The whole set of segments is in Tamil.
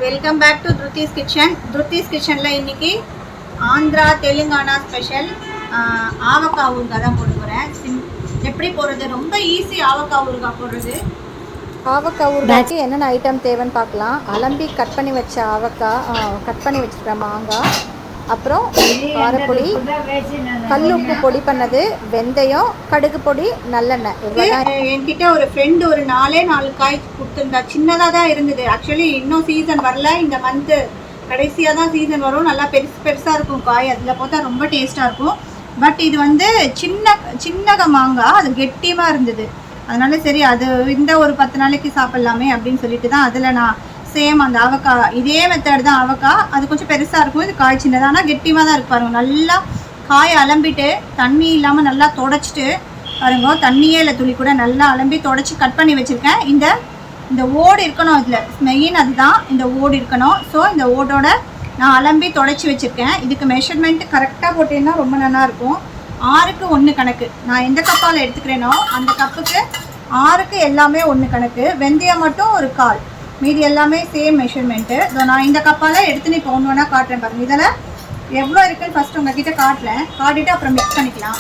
Welcome back to Druthi's kitchen. Druthi's கிச்சனில் இன்றைக்கி ஆந்திரா தெலுங்கானா ஸ்பெஷல் ஆவக்காய் ஊறுகாய் தான் போட்டு போகிறேன். எப்படி போடுறது, ரொம்ப ஈஸி. ஆவக்காய் ஊறுகாய் போடுறது. ஆவக்காய் ஊறுகாய்க்கு என்னென்ன ஐட்டம் தேவைன்னு பார்க்கலாம். அலம்பி கட் பண்ணி வச்ச ஆவக்காய், கட் பண்ணி வச்சுருக்க மாங்காய், அப்புறம் காரப்பொடி, கல் உப்பு பொடி பண்ணது, வெந்தயம், கடுகு பொடி, நல்லெண்ணெய். என்கிட்ட ஒரு ஃப்ரெண்டு ஒரு 4 காய் கொடுத்துருந்தா. சின்னதாக தான் இருந்தது. ஆக்சுவலி இன்னும் சீசன் வரல. இந்த மந்த்து கடைசியாக தான் சீசன் வரும். நல்லா பெருசாக இருக்கும் காய். அதில் பார்த்தா ரொம்ப டேஸ்ட்டாக இருக்கும். பட் இது வந்து சின்ன மாங்காய், அது கெட்டியமாக இருந்தது. அதனால சரி, அது இந்த ஒரு 10 நாளைக்கு சாப்பிட்லாமே அப்படின்னு சொல்லிட்டு தான் அதில் நான் சேம் அந்த ஆவக்காய், இதே மெத்தட் தான். ஆவக்காய் அது கொஞ்சம் பெருசாக இருக்கும், இது காய் சின்னதாக, ஆனால் கெட்டியமாக தான் இருக்கு பாருங்க. நல்லா காயை அலம்பிட்டு தண்ணி இல்லாமல் நல்லா தொடச்சிட்டு பாருங்க, தண்ணியே இல்லை துளி கூட, நல்லா அலம்பி தொடச்சி கட் பண்ணி வச்சுருக்கேன். இந்த ஓடு இருக்கணும், இதில் மெயின் அதுதான், இந்த ஓடு இருக்கணும். ஸோ இந்த ஓடோட நான் அலம்பி தொடச்சி வச்சுருக்கேன். இதுக்கு மெஷர்மெண்ட் கரெக்டாக போட்டேன்னா ரொம்ப நல்லாயிருக்கும். 6க்கு 1 கணக்கு. நான் எந்த கப்பால் எடுத்துக்கிறேனோ அந்த கப்புக்கு 6க்கு எல்லாமே 1 கணக்கு. வெந்தயம் மட்டும் ஒரு 1/4, மீதி எல்லாமே சேம் மெஷர்மெண்ட்டு. ஸோ நான் இந்த கப்பால் எடுத்துன்னு இப்போ ஒன்று ஒன்றா காட்டுறேன் பாருங்கள். இதில் எவ்வளோ இருக்குன்னு ஃபஸ்ட்டு உங்கள்கிட்ட காட்டுறேன். காட்டிட்டு அப்புறம் மிக்ஸ் பண்ணிக்கலாம்.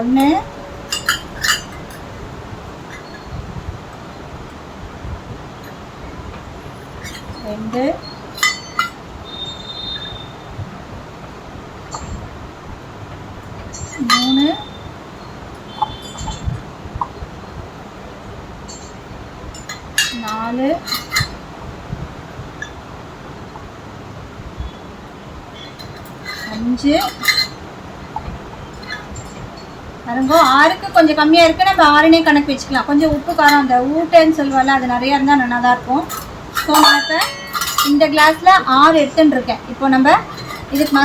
1 2 3 4 5 பாருங்க. 6க்கு கொஞ்சம் கம்மியாக இருக்குது. நம்ம 6னே கணக்கு வச்சுக்கலாம். கொஞ்சம் உப்பு காரம் அந்த ஊட்டேன்னு சொல்லுவாள், அது நிறையா இருந்தால் நல்லா தான் இருக்கும். ஸோ நான் இப்போ இந்த கிளாஸில் 6 எடுத்துன்னு இருக்கேன். இப்போ நம்ம இதுக்கு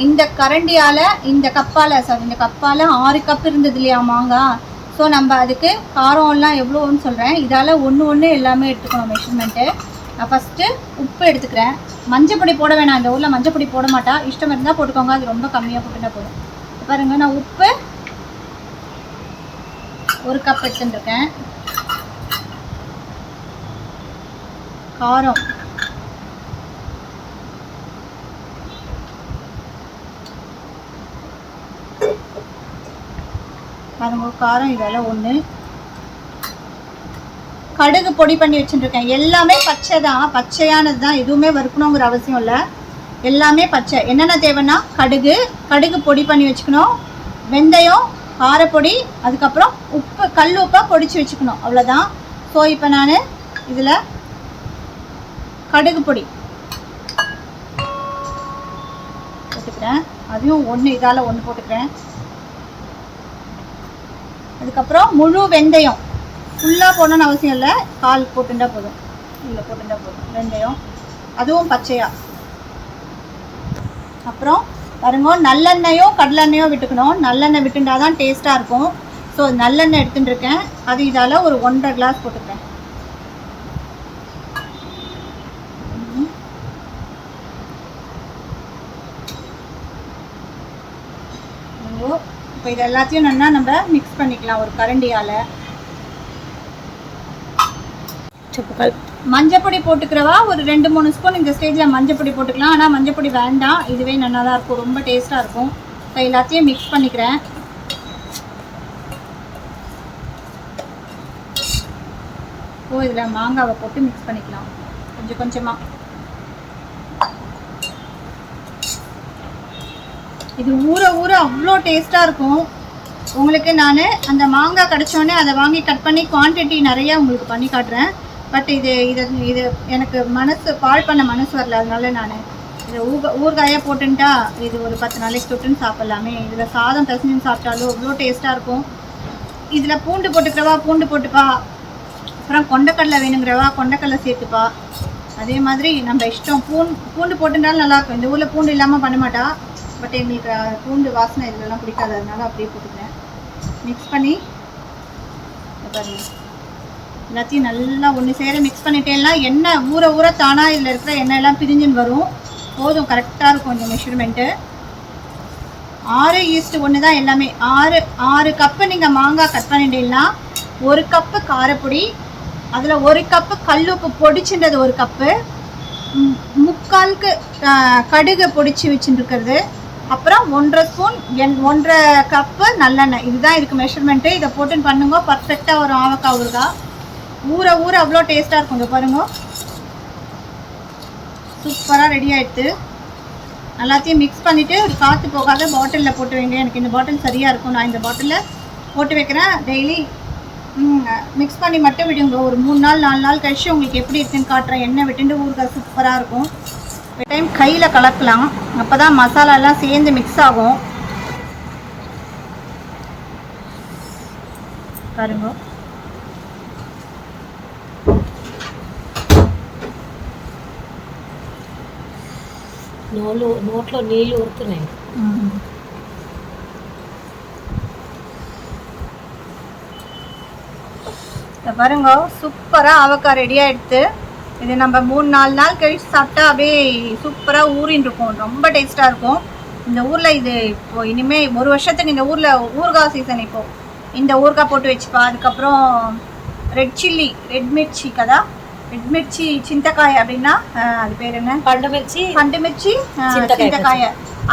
இந்த கரண்டியால், இந்த கப்பால் 6 கப் இருந்தது இல்லையா மாங்காய். ஸோ நம்ம அதுக்கு காரம்லாம் எவ்வளோன்னு சொல்கிறேன். இதால் ஒன்று எல்லாமே எடுத்துக்கணும் மெஷர்மெண்ட்டு. நான் ஃபஸ்ட்டு உப்பு எடுத்துக்கிறேன். மஞ்சப்பொடி போட வேணாம், இந்த ஊரில் மஞ்சப்பொடி போட மாட்டா. இஷ்டம் இருந்தால் போட்டுக்கோங்க, அது ரொம்ப கம்மியாக போட்டுட்டா போதும். பாருங்கள், நான் உப்பு 1 கப் எடுத்துட்டுருக்கேன். காரம் பாருங்க, காரம் இதெல்லாம் 1. கடுகு பொடி பண்ணி வச்சுட்டுருக்கேன். எல்லாமே பச்சை தான், பச்சையானது தான், எதுவுமே வறுக்கணுங்கிற அவசியம் இல்லை. எல்லாமே பச்சை. என்னென்ன தேவைன்னா கடுகு பொடி பண்ணி வச்சுக்கணும், வெந்தயம், காரப்பொடி, அதுக்கப்புறம் உப்பு, கல் உப்பை பொடிச்சு வச்சுக்கணும், அவ்வளோதான். ஸோ இப்போ நான் இதில் கடுகு பொடி போட்டுக்கிறேன். அதையும் 1, இதால் 1 போட்டுக்கிறேன். அதுக்கப்புறம் முழு வெந்தயம், ஃபுல்லாக போடணும்னு அவசியம் இல்லை, 1/4 போட்டுட்டா போதும். இல்லை போட்டுட்டா போதும் வெந்தயம், அதுவும் பச்சையாக. அப்புறம் பாருங்க, நல்லெண்ணெயோ கடலெண்ணெயோ விட்டுக்கணும். நல்லெண்ணெய் விட்டுண்டா தான் டேஸ்ட்டாக இருக்கும். ஸோ நல்லெண்ணெய் எடுத்துகிட்டு இருக்கேன். அது இதால் ஒரு 1.5 கிளாஸ் போட்டுக்கிறேன். இப்போ இது எல்லாத்தையும் நல்லா நம்ம மிக்ஸ் பண்ணிக்கலாம் ஒரு கரண்டியால். மஞ்சப்பொடி போட்டுக்கிறவா ஒரு 2-3 ஸ்பூன் இந்த ஸ்டேஜில் மஞ்சப்பொடி போட்டுக்கலாம். ஆனால் மஞ்சப்பொடி வேண்டாம், இதுவே நல்லா தான் இருக்கும், ரொம்ப டேஸ்ட்டாக இருக்கும். ஸோ எல்லாத்தையும் மிக்ஸ் பண்ணிக்கிறேன். இதில் மாங்காவை போட்டு மிக்ஸ் பண்ணிக்கலாம் கொஞ்சம் கொஞ்சமாக. இது ஊற அவ்வளோ டேஸ்ட்டாக இருக்கும். உங்களுக்கு நான் அந்த மாங்காய் கிடச்சோடனே அதை வாங்கி கட் பண்ணி குவான்டிட்டி நிறையா உங்களுக்கு பண்ணி காட்டுறேன். பட் இது எனக்கு பால் பண்ண மனசு வரல. அதனால நான் இதை ஊறுகாயாக போட்டுட்டா இது ஒரு 10 நாளைக்கு தொட்டுன்னு சாப்பிட்லாமே. இதில் சாதம் பிசைஞ்சு சாப்பிட்டாலும் அவ்வளோ டேஸ்ட்டாக இருக்கும். இதில் பூண்டு போட்டுக்கிறவா பூண்டு போட்டுப்பா, அப்புறம் கொண்டைக்கடலை வேணுங்கிறவா கொண்டைக்கடலை சேர்த்துப்பா. அதே மாதிரி நம்ம இஷ்டம். பூண்டு போட்டுட்டாலும் நல்லாயிருக்கும். இந்த ஊரில் பூண்டு இல்லாமல் பண்ண மாட்டா. பட் எங்களுக்கு பூண்டு வாசனை இதெல்லாம் பிடிக்காது, அதனால அப்படியே போட்டுக்கிறேன். மிக்ஸ் பண்ணி பாருங்க, எல்லாத்தையும் நல்லா ஒன்று சேர மிக்ஸ் பண்ணிட்டேன்னா எண்ணெய் ஊற தானாக இதில் இருக்கிற எண்ணெய் எல்லாம் பிரிஞ்சுன்னு வரும். போதும், கரெக்டாக இருக்கும் இந்த மெஷர்மெண்ட்டு. 6:1 தான் எல்லாமே. 6 கப்பு நீங்கள் மாங்காய் கட் பண்ணிட்டீங்கன்னா 1 கப்பு காரப்பொடி, அதில் 1 கப்பு கல்லுப்பு பொடிச்சுன்றது 1 கப்பு, 3/4 கடுகு பொடிச்சு வச்சுருக்கிறது, அப்புறம் 1.5 ஸ்பூன் 1.5 கப்பு நல்லெண்ணெய். இதுதான் இதுக்கு மெஷர்மெண்ட்டு. இதை போட்டு பண்ணுங்க, பர்ஃபெக்டாக வரும் ஆவக்காய் ஊறுகாய். ஊற அவ்வளோ டேஸ்ட்டாக இருக்கும். இதை பாருங்க, சூப்பராக ரெடி ஆகிடுது. எல்லாத்தையும் மிக்ஸ் பண்ணிவிட்டு ஒரு காற்று போகாத பாட்டிலில் போட்டு வைங்க. எனக்கு இந்த பாட்டில் சரியாக இருக்கும். நான் இந்த பாட்டிலில் போட்டு வைக்கிறேன். டெய்லி மிக்ஸ் பண்ணி மட்டும் விடுங்க. ஒரு 3 நாள் 4 நாள் கழிச்சு உங்களுக்கு எப்படி இருக்குன்னு காட்டுறேன். எண்ணெய் விட்டுட்டு ஊறுகாய் சூப்பராக இருக்கும். ஒரு டைம் கையில் கலக்கலாம், அப்போ தான் மசாலாலாம் சேர்ந்து மிக்ஸ் ஆகும். பாருங்க, నోట్లో నీళ్ళు ఊరుతున్నాయి. பாருங்க, சூப்பராக ஆவக்காய் ரெடி ஆகிடுது. இது நம்ம 3-4 நாள் கழிச்சு சாப்பிட்டா அப்படியே சூப்பராக ஊறின்னு இருக்கும். ரொம்ப டேஸ்ட்டாக இருக்கும். இந்த ஊரில் இது இப்போது இனிமேல் 1 வருஷத்துக்கு இந்த ஊரில் ஊறுகாய் சீசன். இப்போது இந்த ஊறுகாய் போட்டு வச்சுப்பா. அதுக்கப்புறம் ரெட் மிர்ச்சி கதா, ரெட் மிர்ச்சி చింతకాయ அப்படின்னா அது பேர் என்ன, பண்டு மிர்ச்சி చింతకాయ,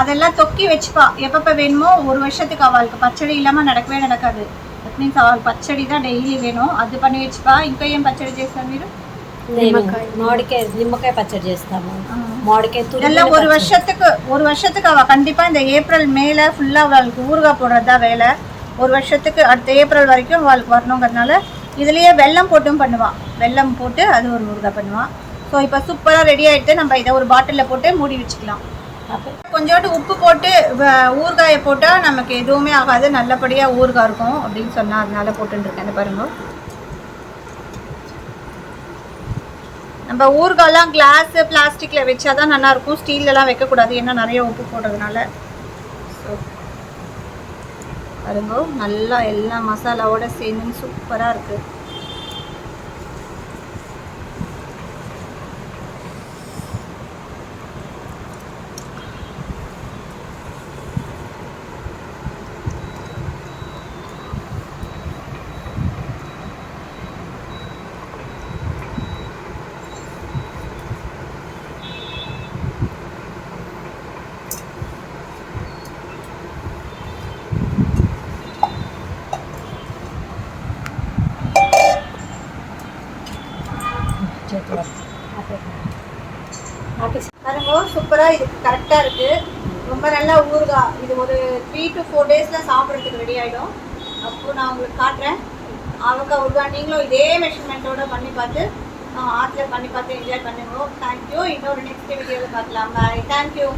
அதெல்லாம் தொக்கி வச்சுப்பா. எப்பப்போ வேணுமோ 1 வருஷத்துக்கு. அவளுக்கு பச்சடி இல்லாமல் நடக்கவே நடக்காது. దట్ మీన్స్ அவளுக்கு பச்சடி தான் டெய்லி வேணும். அது பண்ணி வச்சுப்பா. ఇంకా ఏం పచ్చడి చేస్తారు మీరు? నిమ్మకాయ పచ్చడి చేస్తాము. మామిడికాయ இதெல்லாம் 1 வருஷத்துக்கு அவள் கண்டிப்பாக இந்த ஏப்ரல் மேல ஃபுல்லாக அவளுக்கு ஊறுகாய் போடுறது தான் வேலை. 1 வருஷத்துக்கு அடுத்த ஏப்ரல் வரைக்கும் அவளுக்கு வரணுங்கிறதுனால இதுலேயே வெல்லம் போட்டும் பண்ணுவாள். வெல்லம் போட்டு அது ஒரு ஊறுகாய் பண்ணுவாள். ஸோ இப்போ சூப்பராக ரெடி ஆகிட்டு நம்ம இதை ஒரு பாட்டிலில் போட்டு மூடி வச்சுக்கலாம். கொஞ்சோண்டு உப்பு போட்டு ஊறுகாயை போட்டால் நமக்கு எதுவுமே ஆகாது, நல்லபடியாக ஊறுகாய் இருக்கும் அப்படின்னு சொன்னால் அதனால போட்டுருக்கேன். பாருங்க, நம்ம ஊறுகாயெலாம் கிளாஸு பிளாஸ்டிக்கில் வச்சா தான் நல்லாயிருக்கும். ஸ்டீல்லலாம் வைக்கக்கூடாது, ஏன்னா நிறைய உப்பு போடுறதுனால. ஸோ பாருங்க, நல்லா எல்லா மசாலாவோட சேர்ந்து சூப்பராக இருக்குது. பாருங்க, சூப்பராக இது கரெக்டாக இருக்குது. ரொம்ப நல்லா ஊறுகாய். இது ஒரு 3 to 4 டேஸில் சாப்பிட்றதுக்கு ரெடி ஆகிடும். அப்போது நான் உங்களுக்கு காட்டுறேன் ஆவக்காய் ஊறுகாய். நீங்களும் இதே மெஷர்மெண்ட்டோடு பண்ணி பார்த்து ஆற்றுல பண்ணி பார்த்து என்ஜாய் பண்ணுங்க. தேங்க்யூ. இன்னொரு நெக்ஸ்ட் வீடியோவில் பார்க்கலாம். பாய். தேங்க்யூ.